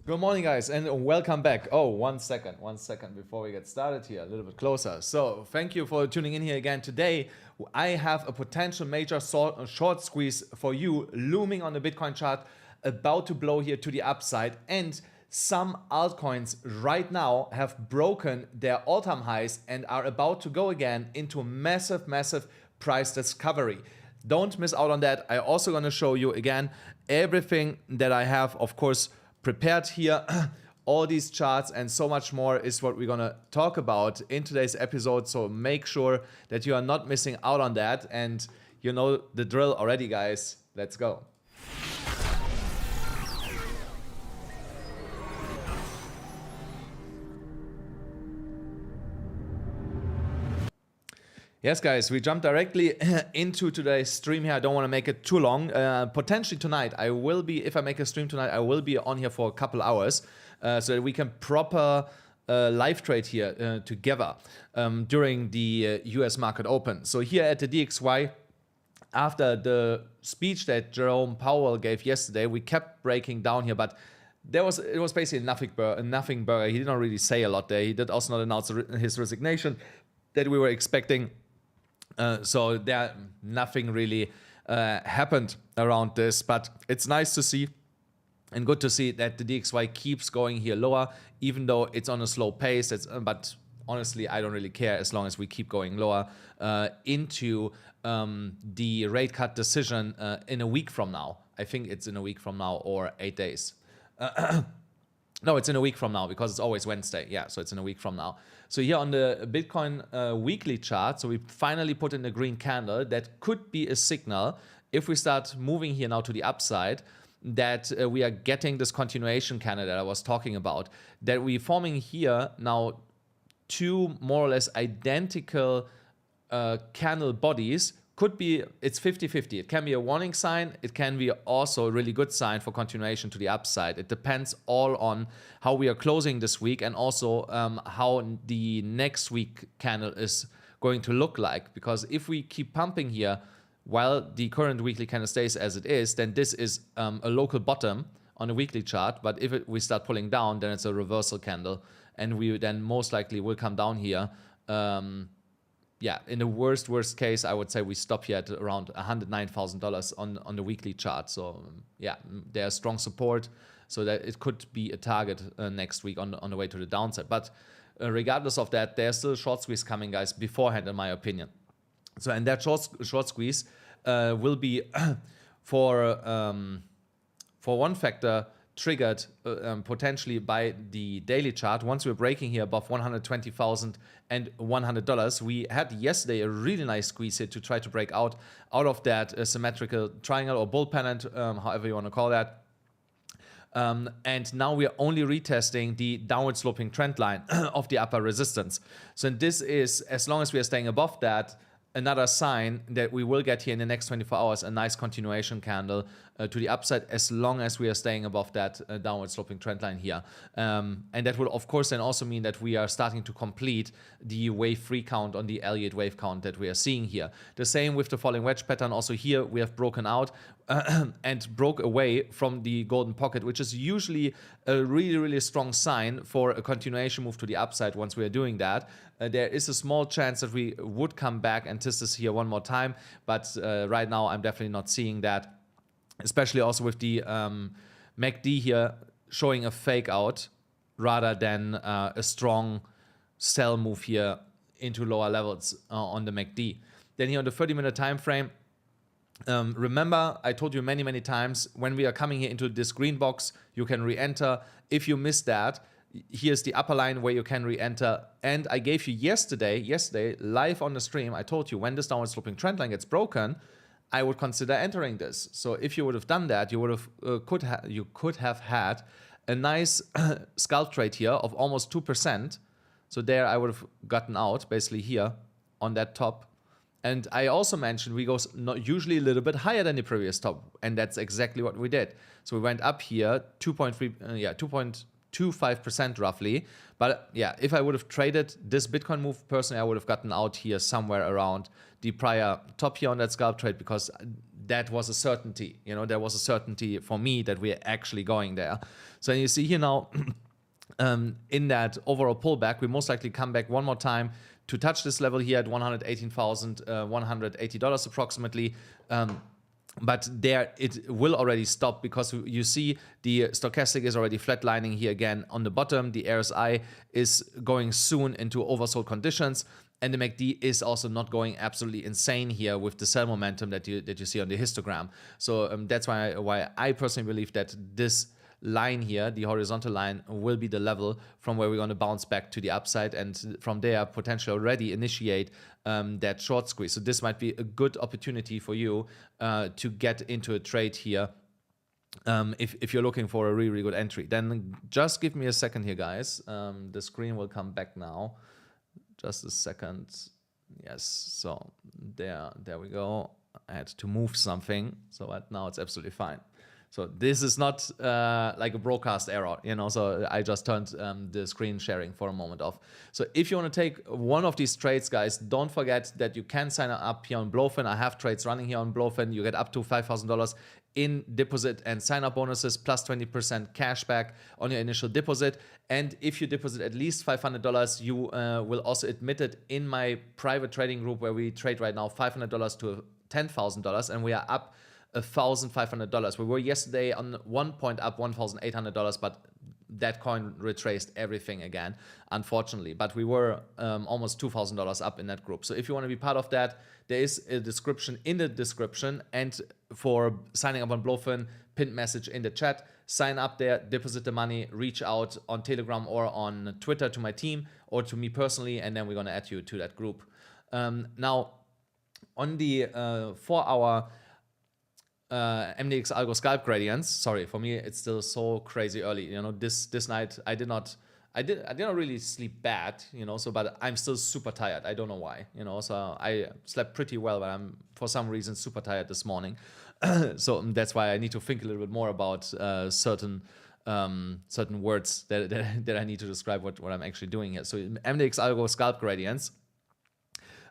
Good morning, guys, and welcome back. Oh, one second before we get started here, a little bit closer. So thank you for tuning in here again. Today, I have a potential major short squeeze for you looming on the Bitcoin chart, about to blow here to the upside, and some altcoins right now have broken their all-time highs and are about to go again into massive price discovery. Don't miss out on that. I'm also going to show you again everything that I have, of course, prepared here. All these charts and so much more is what we're gonna talk about in today's episode. So make sure that you are not missing out on that. And you know the drill already, guys. Let's go. Yes, guys, we jump directly into today's stream here. I don't want to make it too long. Potentially tonight, I will be, if I make a stream tonight, I will be on here for a couple hours so that we can proper live trade here together during the US market open. So here at the DXY, after the speech that Jerome Powell gave yesterday, we kept breaking down here, but it was basically a nothing burger. He did not really say a lot there. He did also not announce his resignation that we were expecting. So there nothing really happened around this, but it's nice to see and good to see that the DXY keeps going here lower, even though it's on a slow pace. But honestly, I don't really care as long as we keep going lower into the rate cut decision in a week from now. I think it's in a week from now or 8 days. No, it's in a week from now because it's always Wednesday. Yeah, so it's in a week from now. So here on the Bitcoin weekly chart, so we finally put in a green candle. That could be a signal if we start moving here now to the upside that we are getting this continuation candle that I was talking about. That we're forming here now two more or less identical candle bodies. Could be, it's 50-50. It can be a warning sign. It can be also a really good sign for continuation to the upside. It depends all on how we are closing this week and also how the next week candle is going to look like. Because if we keep pumping here while the current weekly candle stays as it is, then this is a local bottom on the weekly chart. But if we start pulling down, then it's a reversal candle. And we then most likely will come down here. Yeah, in the worst case, I would say we stop here at around $109,000 on the weekly chart. So yeah, there's strong support, so that it could be a target next week on the way to the downside. But regardless of that, there's still a short squeeze coming, guys, beforehand, in my opinion. So and that short squeeze will be for one factor triggered potentially by the daily chart. Once we're breaking here above $120,000 and $100, we had yesterday a really nice squeeze here to try to break out of that symmetrical triangle or bull pennant, however you want to call that. And now we are only retesting the downward sloping trend line of the upper resistance. So this is, as long as we are staying above that, another sign that we will get here in the next 24 hours a nice continuation candle to the upside, as long as we are staying above that downward sloping trend line here. And that will of course then also mean that we are starting to complete the wave 3 count on the Elliott wave count that we are seeing here. The same with the falling wedge pattern. Also here we have broken out and broke away from the golden pocket, which is usually a really strong sign for a continuation move to the upside. Once we are doing that, there is a small chance that we would come back and test this here one more time, but right now I'm definitely not seeing that, especially also with the MACD here showing a fake out rather than a strong sell move here into lower levels on the MACD. Then here on the 30-minute time frame, remember, I told you many times, when we are coming here into this green box, you can re-enter. If you missed that, here's the upper line where you can re-enter. And I gave you yesterday live on the stream, I told you when this downward sloping trend line gets broken, I would consider entering this. So if you would have done that, you would have could have had a nice scalp trade here of almost 2%. So there I would have gotten out basically here on that top. And I also mentioned we go usually a little bit higher than the previous top, and that's exactly what we did. So we went up here 2.25% roughly. But yeah, if I would have traded this Bitcoin move personally, I would have gotten out here somewhere around the prior top here on that scalp trade, because that was a certainty. There was a certainty for me that we're actually going there. So you see here now, in that overall pullback, we most likely come back one more time to touch this level here at $118,180 approximately. But there it will already stop, because you see the stochastic is already flatlining here again on the bottom. The RSI is going soon into oversold conditions, and the MACD is also not going absolutely insane here with the sell momentum that you see on the histogram. So that's why I personally believe that this line here, the horizontal line, will be the level from where we're going to bounce back to the upside, and from there potentially already initiate that short squeeze. So this might be a good opportunity for you to get into a trade here if you're looking for a really, really good entry. Then just give me a second here, guys. The screen will come back now. Just a second. Yes, so there we go. I had to move something, so now it's absolutely fine. So this is not like a broadcast error, so I just turned the screen sharing for a moment off. So if you want to take one of these trades, guys, don't forget that you can sign up here on BloFin. I have trades running here on BloFin. You get up to $5,000 in deposit and sign up bonuses, plus 20% cash back on your initial deposit. And if you deposit at least $500, you will also admit it in my private trading group, where we trade right now $500 to $10,000, and we are up $1,500. We were yesterday on one point up $1,800, but that coin retraced everything again, unfortunately. But we were almost $2,000 up in that group. So if you want to be part of that, there is a description in the description. And for signing up on BloFin, pinned message in the chat. Sign up there, deposit the money, reach out on Telegram or on Twitter to my team or to me personally, and then we're going to add you to that group. Now, on the 4-hour MDX algo scalp gradients. Sorry, for me it's still so crazy early. This night I did not really sleep bad. So but I'm still super tired. I don't know why. So I slept pretty well, but I'm for some reason super tired this morning. So that's why I need to think a little bit more about certain words that I need to describe what I'm actually doing here. So MDX algo scalp gradients,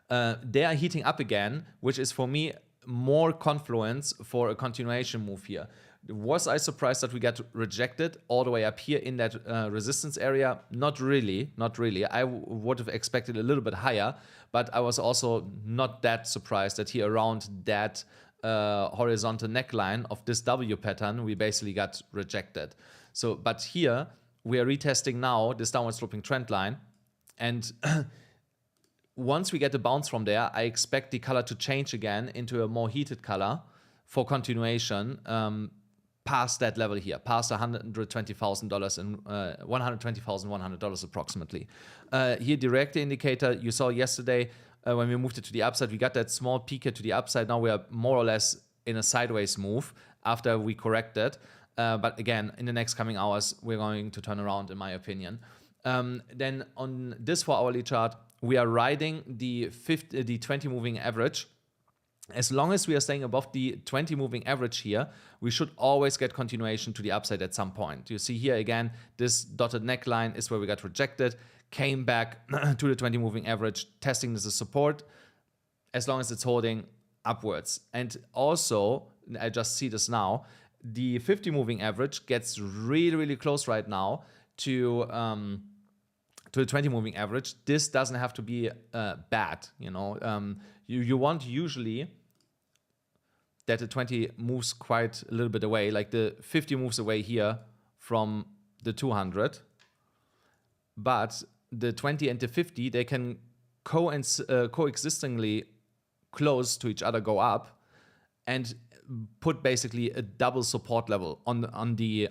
they are heating up again, which is for me more confluence for a continuation move here. Was I surprised that we got rejected all the way up here in that resistance area? Not really. I would have expected a little bit higher, but I was also not that surprised that here around that horizontal neckline of this W pattern, we basically got rejected. So, but here we are retesting now this downward sloping trend line, and once we get a bounce from there, I expect the color to change again into a more heated color for continuation past that level here, past $120,000 and $120,100 approximately. Here, direct indicator, you saw yesterday when we moved it to the upside, we got that small peak here to the upside. Now we are more or less in a sideways move after we corrected. But again, in the next coming hours, we're going to turn around, in my opinion. Then on this 4-hourly chart, we are riding the 20 moving average. As long as we are staying above the 20 moving average here, we should always get continuation to the upside at some point. You see here again, this dotted neckline is where we got rejected, came back to the 20 moving average, testing this as support, as long as it's holding upwards. And also, I just see this now, the 50 moving average gets really, really close right now to the 20 moving average. This doesn't have to be bad, you want usually that the 20 moves quite a little bit away, like the 50 moves away here from the 200, but the 20 and the 50, they can coexistingly close to each other, go up, and put basically a double support level on the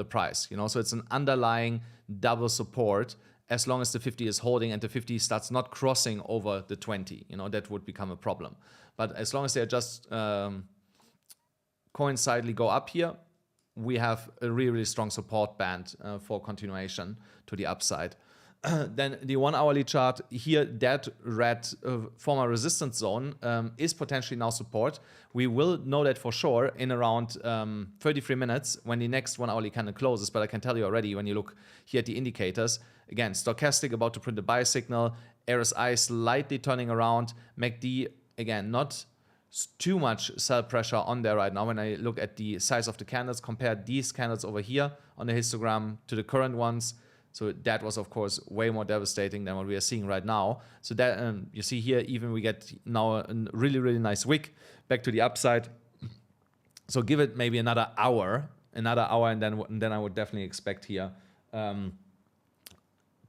price. So it's an underlying double support. As long as the 50 is holding and the 50 starts not crossing over the 20, that would become a problem. But as long as they're just coincidentally go up here, we have a really, really strong support band for continuation to the upside. Then the 1-hourly chart here, that red former resistance zone is potentially now support. We will know that for sure in around 33 minutes when the next 1-hourly candle closes. But I can tell you already, when you look here at the indicators, again, stochastic about to print a buy signal, RSI slightly turning around, MACD again not too much sell pressure on there right now. When I look at the size of the candles, compare these candles over here on the histogram to the current ones. So that was, of course, way more devastating than what we are seeing right now. So that you see here, even we get now a really, really nice wick back to the upside. So give it maybe another hour, and then I would definitely expect here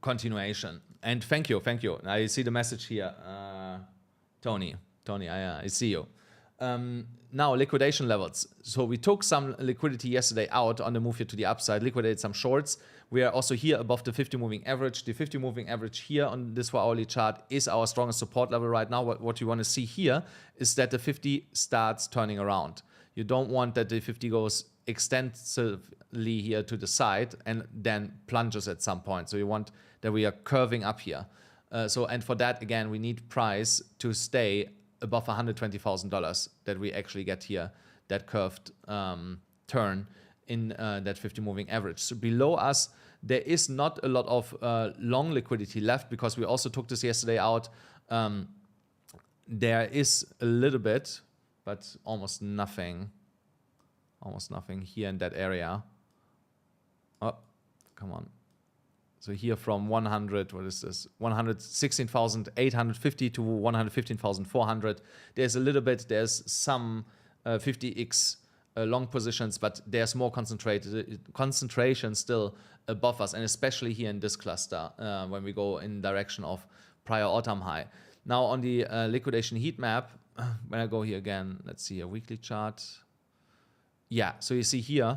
continuation. And thank you. I see the message here, Tony, I see you. Now liquidation levels. So we took some liquidity yesterday out on the move here to the upside, liquidated some shorts. We are also here above the 50 moving average. The 50 moving average here on this 4-hourly chart is our strongest support level right now. What you want to see here is that the 50 starts turning around. You don't want that the 50 goes extensively here to the side and then plunges at some point. So you want that we are curving up here. And for that, again, we need price to stay above $120,000 that we actually get here, that curved turn in that 50 moving average. So below us, there is not a lot of long liquidity left because we also took this yesterday out. There is a little bit, but almost nothing here in that area. Oh, come on. So here from 100, what is this? 116,850 to 115,400. There's a little bit, there's some 50x long positions, but there's more concentration still above us, and especially here in this cluster when we go in direction of prior all-time high. Now on the liquidation heat map, when I go here again, let's see a weekly chart. Yeah, so you see here,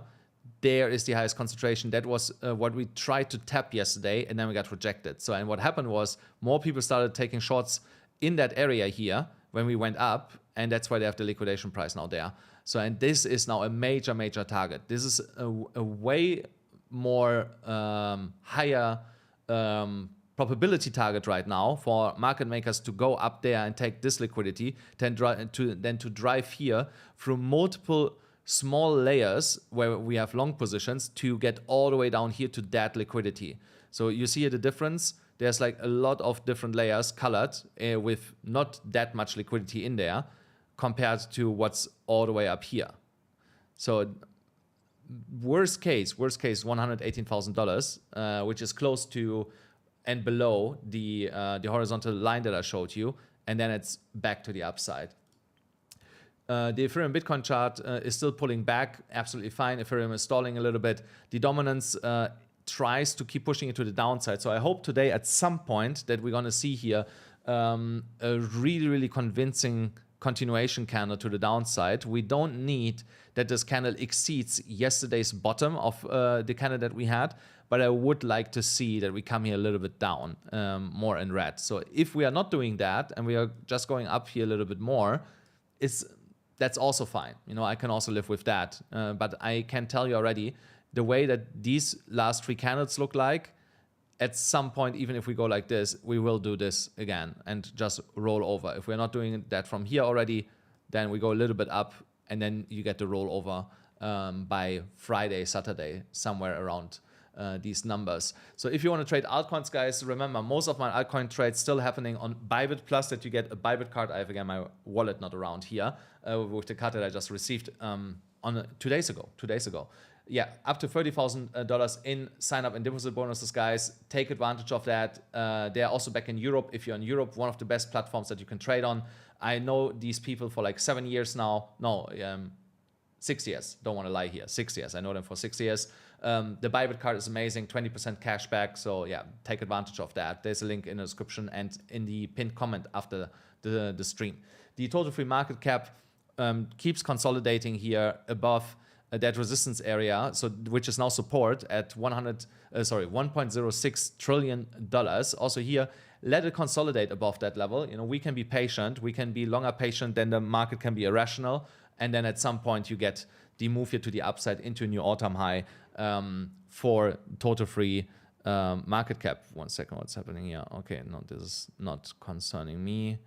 there is the highest concentration. That was what we tried to tap yesterday, and then we got rejected. So, and what happened was more people started taking shorts in that area here when we went up, and that's why they have the liquidation price now there. So, and this is now a major target. This is a way more higher probability target right now for market makers to go up there and take this liquidity than to drive here through multiple small layers where we have long positions to get all the way down here to that liquidity. So you see here the difference. There's like a lot of different layers colored with not that much liquidity in there compared to what's all the way up here. So worst case, $118,000, which is close to and below the horizontal line that I showed you, and then it's back to the upside. The Ethereum Bitcoin chart is still pulling back, absolutely fine. Ethereum is stalling a little bit. The dominance tries to keep pushing it to the downside. So I hope today at some point that we're going to see here a really convincing continuation candle to the downside. We don't need that this candle exceeds yesterday's bottom of the candle that we had, but I would like to see that we come here a little bit down, more in red. So if we are not doing that and we are just going up here a little bit more, that's also fine. You know, I can also live with that. But I can tell you already, the way that these last 3 candles look like, at some point, even if we go like this, we will do this again and just roll over. If we're not doing that from here already, then we go a little bit up, and then you get the rollover by Friday, Saturday, somewhere around these numbers. So if you want to trade altcoins, guys, remember, most of my altcoin trades still happening on Bybit, plus that you get a Bybit card. I have, again, my wallet not around here with the card that I just received on 2 days ago. Yeah, up to $30,000 in sign-up and deposit bonuses, guys. Take advantage of that. They're also back in Europe. If you're in Europe, one of the best platforms that you can trade on. I know these people for like 7 years now. No, 6 years. Don't want to lie here. 6 years. I know them for 6 years. The Bybit card is amazing. 20% cash back. So yeah, take advantage of that. There's a link in the description and in the pinned comment after the stream. The total free market cap keeps consolidating here above that resistance area, so which is now support at $1.06 trillion. Also here, let it consolidate above that level. You know, we can be patient, we can be longer patient than the market can be irrational, and then at some point you get the move here to the upside into a new all-time high for total free market cap. 1 second, what's happening here? Okay, no, this is not concerning me.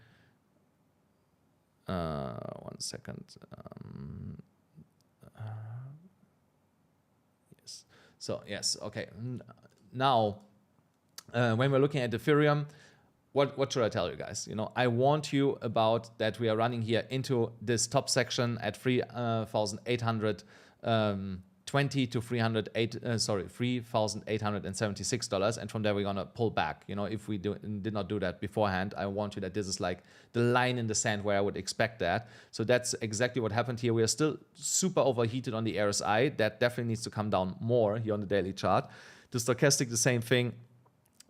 1 second. Yes. So yes, okay. Now, when we're looking at Ethereum, what should I tell you guys? You know, I warned you about that we are running here into this top section at 3,820 to $3,876, and from there we're gonna pull back. You know, if we did not do that beforehand, I warned you that this is like the line in the sand where I would expect that. So that's exactly what happened here. We are still super overheated on the RSI. That definitely needs to come down more here on the daily chart. The stochastic, the same thing.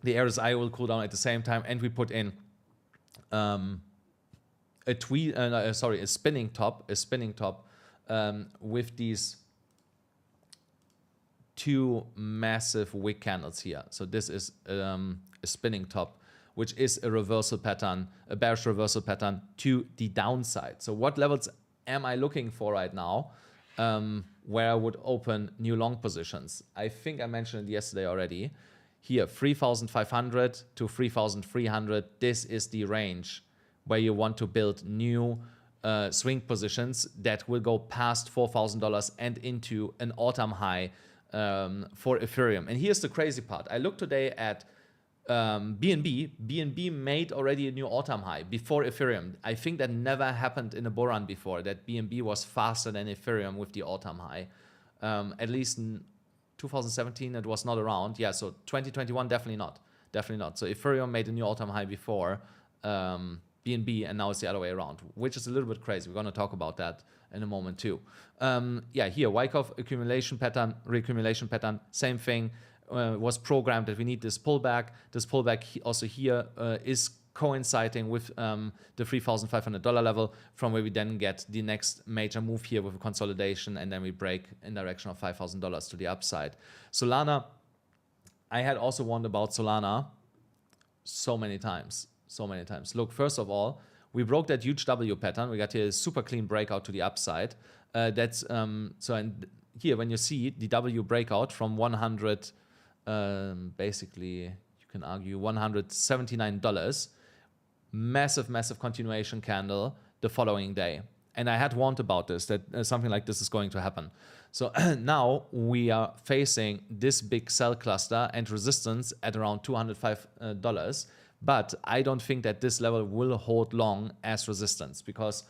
The RSI will cool down at the same time, and we put in a spinning top with these two massive wick candles here. So this is a spinning top, which is a reversal pattern, a bearish reversal pattern to the downside. So what levels am I looking for right now, where I would open new long positions? I think I mentioned it yesterday already. Here, 3,500 to 3,300, this is the range where you want to build new swing positions that will go past $4,000 and into an all-time high for Ethereum. And here's the crazy part. I looked today at BNB. BNB made already a new all-time high before Ethereum. I think that never happened in a bull run before, that BNB was faster than Ethereum with the all-time high. At least in 2017 it was not around. Yeah, so 2021 definitely not. So Ethereum made a new all-time high before BNB, and now it's the other way around, which is a little bit crazy. We're going to talk about that in a moment too. Yeah, here Wyckoff accumulation pattern, reaccumulation pattern, same thing. Was programmed that we need this pullback. This pullback also here is coinciding with the $3,500 level, from where we then get the next major move here with a consolidation, and then we break in direction of $5,000 to the upside. Solana, I had also warned about Solana so many times. Look, first of all, we broke that huge W pattern. We got here a super clean breakout to the upside. And here when you see the W breakout from 100, basically you can argue $179, massive continuation candle the following day. And I had warned about this, that something like this is going to happen. So now we are facing this big sell cluster and resistance at around $205. But I don't think that this level will hold long as resistance, because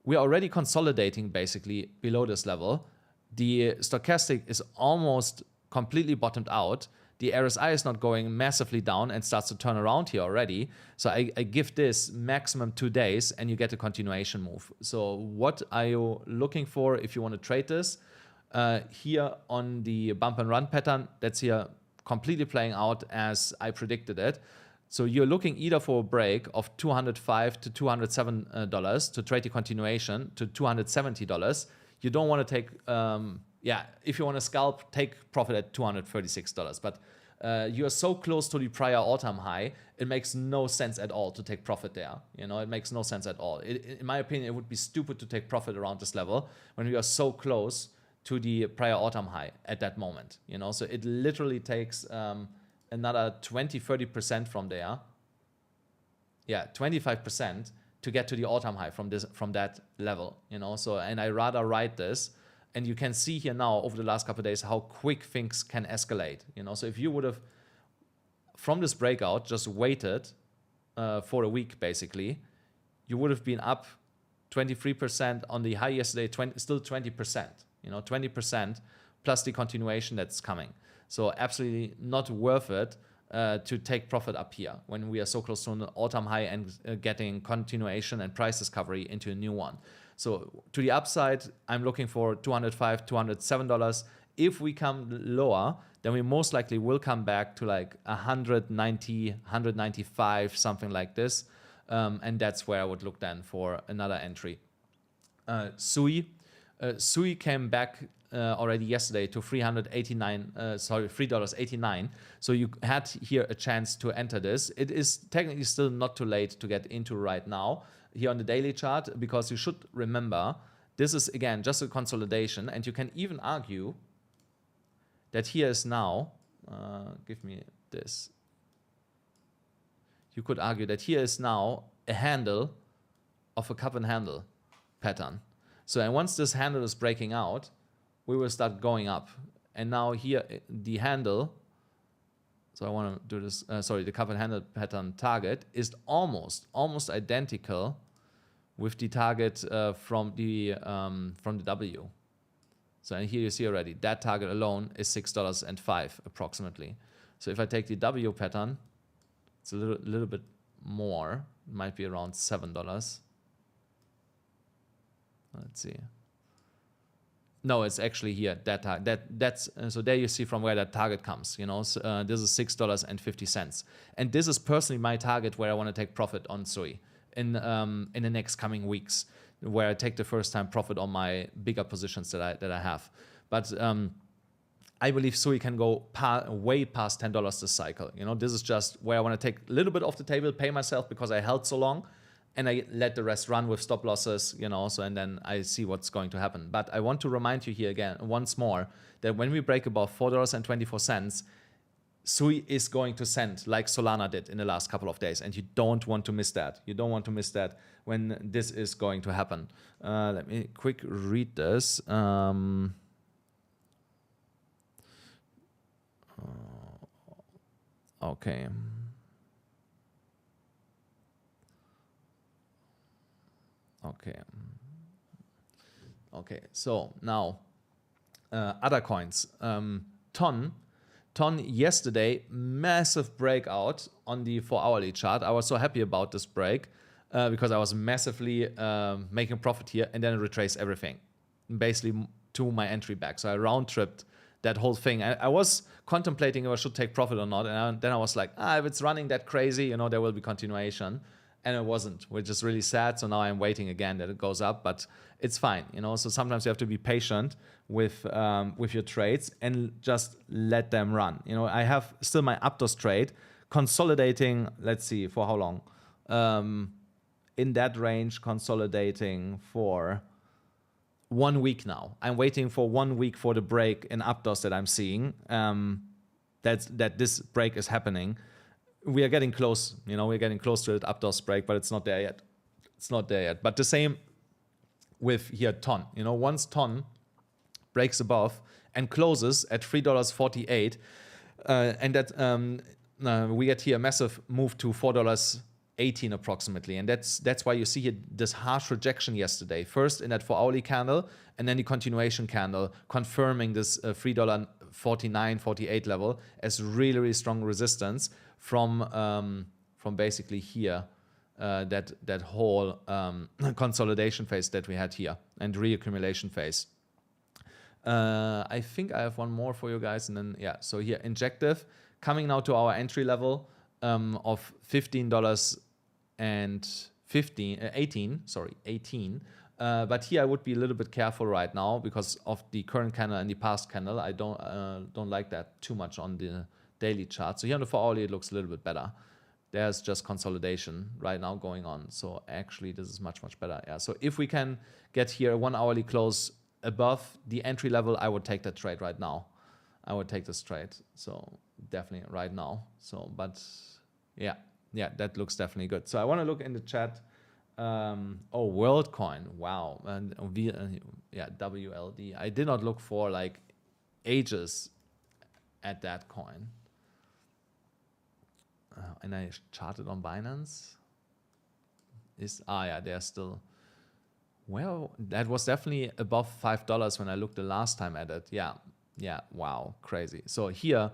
we are already consolidating basically below this level. The stochastic is almost completely bottomed out. The RSI is not going massively down and starts to turn around here already. So I give this maximum 2 days and you get a continuation move. So what are you looking for if you want to trade this? Here on the bump and run pattern, that's here completely playing out as I predicted it. So you're looking either for a break of $205 to $207 to trade the continuation to $270. You don't want to take, if you want to scalp, take profit at $236. But you are so close to the prior all-time high, it makes no sense at all to take profit there. You know, it makes no sense at all. In my opinion, it would be stupid to take profit around this level when we are so close to the prior all-time high at that moment. You know, so it literally takes another 20-30% from there. Yeah, 25% to get to the all-time high from that level. You know, so, and I rather ride this. And you can see here now over the last couple of days how quick things can escalate. You know, so if you would have from this breakout just waited for a week, basically, you would have been up 23% on the high yesterday, still 20%. You know, 20% plus the continuation that's coming. So absolutely not worth it to take profit up here when we are so close to an all-time high and getting continuation and price discovery into a new one. So to the upside, I'm looking for $205, $207. If we come lower, then we most likely will come back to like 190, 195, something like this. And that's where I would look then for another entry. SUI came back already yesterday to $3.89. So you had here a chance to enter this. It is technically still not too late to get into right now here on the daily chart, because you should remember this is again just a consolidation, and you can even argue that here is now, give me this. You could argue that here is now a handle of a cup and handle pattern. So, and once this handle is breaking out, we will start going up. And now here, the handle So I want to do this. Sorry, the cup and handle pattern target is almost identical with the target from the W. So and here you see already that target alone is $6.05 approximately. So if I take the W pattern, it's a little bit more. It might be around $7. Let's see. No, it's actually here. That's so there you see from where that target comes. You know, so, this is $6.50, and this is personally my target where I want to take profit on SUI in the next coming weeks, where I take the first time profit on my bigger positions that I have. But I believe SUI can go way past $10 this cycle. You know, this is just where I want to take a little bit off the table, pay myself because I held so long, and I let the rest run with stop losses, you know, so and then I see what's going to happen. But I want to remind you here again, once more, that when we break above $4.24, SUI is going to send like Solana did in the last couple of days, and you don't want to miss that. You don't want to miss that when this is going to happen. Let me quick read this. Okay. Okay, so now other coins. Ton yesterday, massive breakout on the 4-hourly chart. I was so happy about this break because I was massively making profit here, and then it retraced everything, basically to my entry back. So I round tripped that whole thing. I was contemplating if I should take profit or not, and then I was like, if it's running that crazy, you know, there will be continuation. And it wasn't, which is really sad. So now I'm waiting again that it goes up, but it's fine, you know. So sometimes you have to be patient with your trades and just let them run. You know, I have still my Aptos trade consolidating. Let's see for how long. In that range, consolidating for 1 week now. I'm waiting for 1 week for the break in Aptos that I'm seeing. That this break is happening. We are getting close, you know, we're getting close to the Aptos break, but it's not there yet. It's not there yet. But the same with here Ton. You know, once Ton breaks above and closes at $3.48, and that we get here a massive move to $4.18 approximately, and that's why you see here this harsh rejection yesterday. First in that 4-hourly candle, and then the continuation candle confirming this $3.49, 48 level as really, really strong resistance from basically here, that whole consolidation phase that we had here and reaccumulation phase. I think I have one more for you guys, and then yeah. So here injective coming now to our entry level of $15 and 18. But here I would be a little bit careful right now because of the current candle and the past candle. I don't like that too much on the daily chart. So here on the 4-hourly it looks a little bit better. There's just consolidation right now going on. So actually this is much better. Yeah. So if we can get here a 1-hourly close above the entry level, I would take that trade right now. I would take this trade. So definitely right now. So but yeah, that looks definitely good. So I want to look in the chat. WorldCoin. Wow. And WLD. I did not look for like ages at that coin. And I charted on Binance. They're still. Well, that was definitely above $5 when I looked the last time at it. Yeah. Wow, crazy. So here,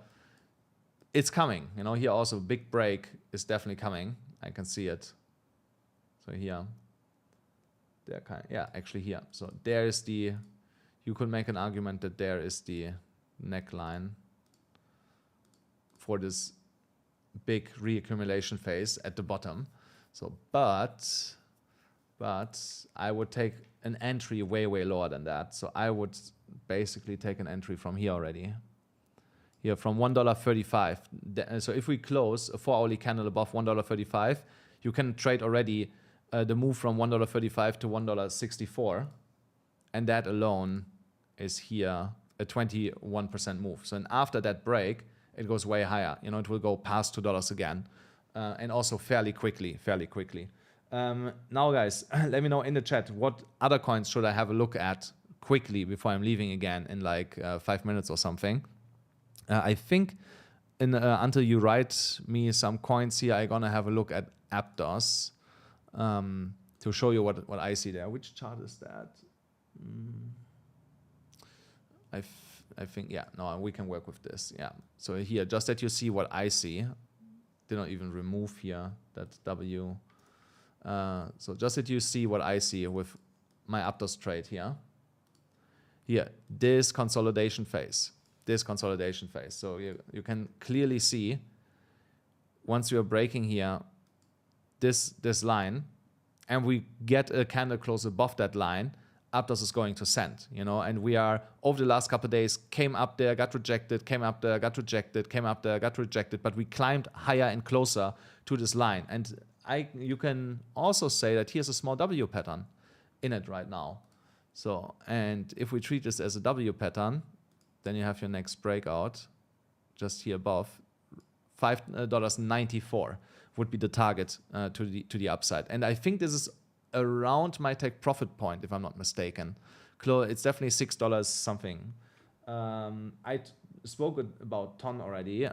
it's coming. You know, here also big break is definitely coming. I can see it. So here, actually here. So there is the. You could make an argument that there is the neckline for this big reaccumulation phase at the bottom. So, but I would take an entry way lower than that. So I would basically take an entry from here already. Here from $1.35. So if we close a 4-hourly candle above $1.35, you can trade already the move from $1.35 to $1.64. And that alone is here a 21% move. So and after that break, it goes way higher. You know, it will go past $2 again, and also fairly quickly. Now, guys, let me know in the chat what other coins should I have a look at quickly before I'm leaving again in like 5 minutes or something. I think until you write me some coins here, I'm gonna have a look at Aptos to show you what I see there. Which chart is that? I think, yeah, no, we can work with this. Yeah. So here, just that you see what I see. Did not even remove here that W. So just that you see what I see with my Aptos trade here. Here, this consolidation phase. This consolidation phase. So you can clearly see once you're breaking here this line and we get a candle close above that line, Aptos is going to send, you know, and we are over the last couple of days came up there, got rejected, came up there, got rejected, came up there, got rejected, but we climbed higher and closer to this line. And you can also say that here's a small W pattern in it right now. So, and if we treat this as a W pattern, then you have your next breakout just here above. $5.94 would be the target to the upside. And I think this is around my take profit point, if I'm not mistaken. It's definitely $6 something. I spoke about ton already,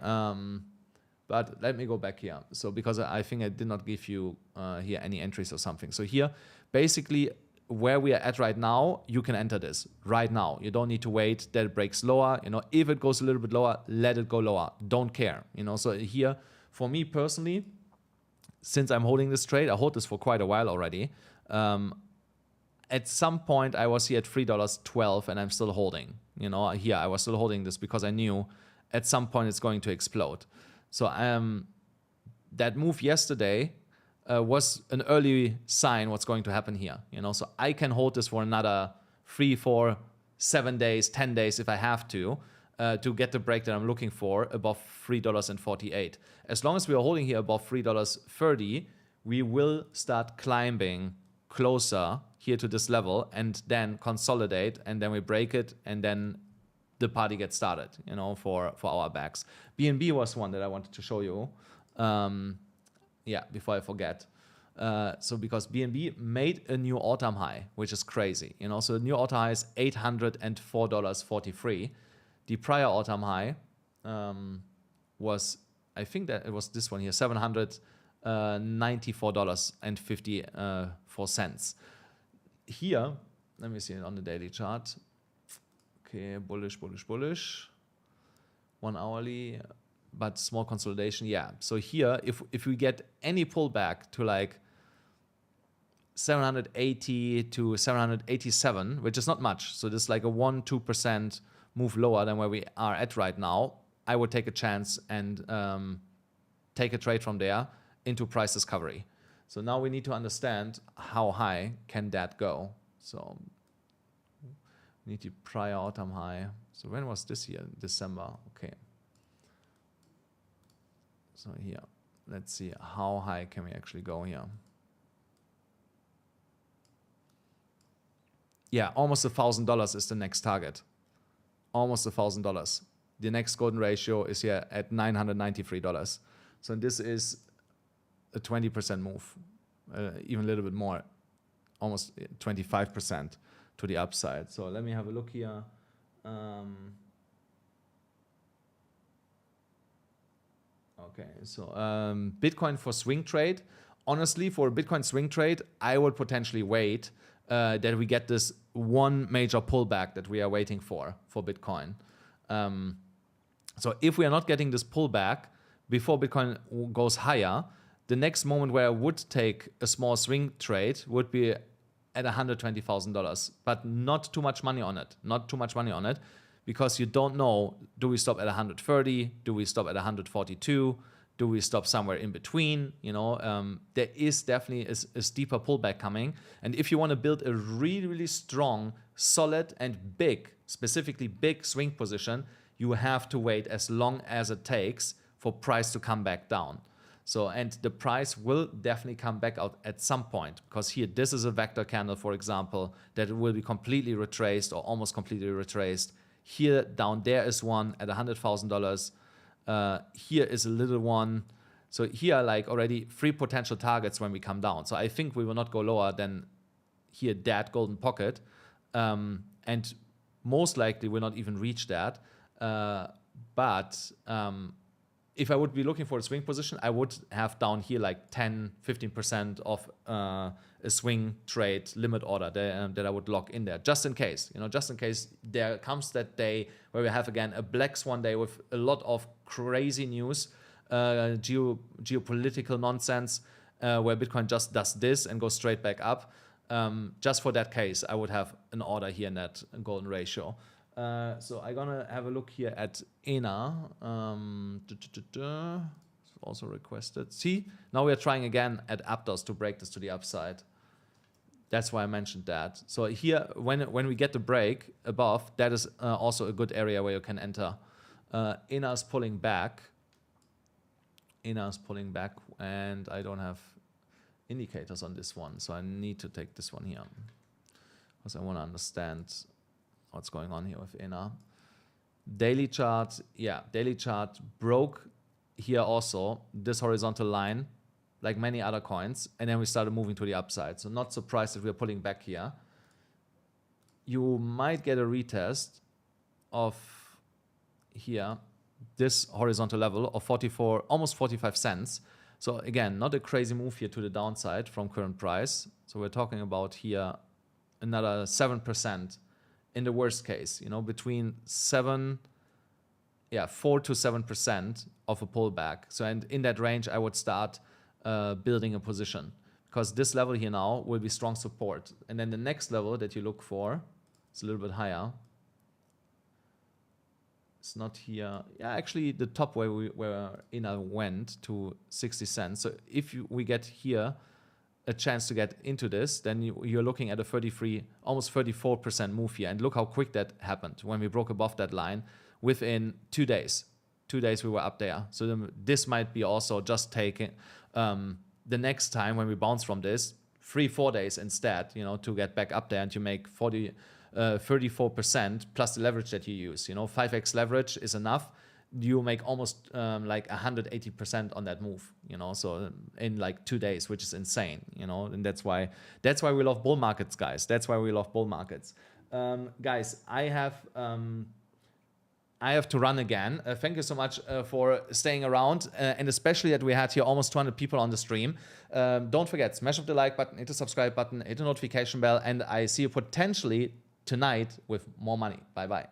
but let me go back here. So because I think I did not give you here any entries or something. So here, basically, where we are at right now, you can enter this right now. You don't need to wait that it breaks lower. You know, if it goes a little bit lower, let it go lower. Don't care. You know, so here, for me personally, since I'm holding this trade, I hold this for quite a while already. At some point, I was here at $3.12 and I'm still holding. You know, here I was still holding this because I knew at some point it's going to explode. So that move yesterday was an early sign what's going to happen here. You know, so I can hold this for another 3, 4, 7 days, 10 days if I have to get the break that I'm looking for above $3.48. As long as we are holding here above $3.30, we will start climbing closer here to this level and then consolidate, and then we break it, and then the party gets started, you know, for our backs. BNB was one that I wanted to show you. Yeah, before I forget. So because BNB made a new all-time high, which is crazy, you know, so the new all-time high is $804.43. The prior all-time high was, I think that it was this one here, $794.54. Here, let me see it on the daily chart. Okay, bullish, bullish, bullish. 1 hourly, but small consolidation. Yeah. So here, if we get any pullback to like 780 to 787, which is not much. So this is like a 1-2% move lower than where we are at right now. I would take a chance and take a trade from there into price discovery. So now we need to understand how high can that go. So we need the prior all-time high. So when was this year? December. Okay. So here, let's see how high can we actually go here. Yeah, almost $1,000 is the next target. Almost $1,000. The next golden ratio is here at $993. So this is a 20% move, even a little bit more, almost 25% to the upside. So let me have a look here. Okay, so Bitcoin for swing trade. Honestly, for a Bitcoin swing trade, I would potentially wait that we get this one major pullback that we are waiting for Bitcoin. So if we are not getting this pullback before Bitcoin goes higher, the next moment where I would take a small swing trade would be at $120,000, but not too much money on it. Not too much money on it, because you don't know, do we stop at 130? Do we stop at 142? Do we stop somewhere in between? You know, there is definitely a steeper pullback coming. And if you want to build a really, really strong, solid and big, specifically big swing position, you have to wait as long as it takes for price to come back down. So, and the price will definitely come back out at some point, because here, this is a vector candle, for example, that will be completely retraced or almost completely retraced. Here, down there is one at $100,000. Here is a little one. So here are like already 3 potential targets when we come down. So I think we will not go lower than here, that golden pocket. And most likely will not even reach that. But if I would be looking for a swing position, I would have down here like 10-15% of a swing trade limit order that I would lock in there, just in case. Just in case there comes that day where we have again a black swan day with a lot of crazy news, geopolitical nonsense, where Bitcoin just does this and goes straight back up. Just for that case, I would have an order here in that golden ratio. So I'm gonna have a look here at ENA. Also requested. See, now we are trying again at Aptos to break this to the upside. That's why I mentioned that. So here, when we get the break above, that is also a good area where you can enter. ENA is pulling back. And I don't have indicators on this one, so I need to take this one here because I want to understand what's going on here with ENA. Daily chart, yeah, daily chart broke here also, this horizontal line, like many other coins, and then we started moving to the upside. So not surprised if we're pulling back here. You might get a retest of here, this horizontal level of 44, almost 45 cents. So again, not a crazy move here to the downside from current price. So we're talking about here another 7% in the worst case, between 4 to 7% of a pullback. So and in that range, I would start building a position because this level here now will be strong support. And then the next level that you look for is a little bit higher. It's not here. Yeah, actually the top where ENA went to 60 cents. So if we get here a chance to get into this, then you're looking at a 33, almost 34% move here. And look how quick that happened when we broke above that line within 2 days. 2 days we were up there. So this might be also just taking the next time when we bounce from this 3-4 days instead, to get back up there and you make 34% plus the leverage that you use. 5x leverage is enough. You make almost like 180% on that move, so in like 2 days, which is insane, and that's why we love bull markets, guys. That's why we love bull markets. Guys, I have to run again. Thank you so much for staying around, and especially that we had here almost 200 people on the stream. Don't forget, smash up the like button, hit the subscribe button, hit the notification bell, and I see you potentially tonight with more money. Bye-bye.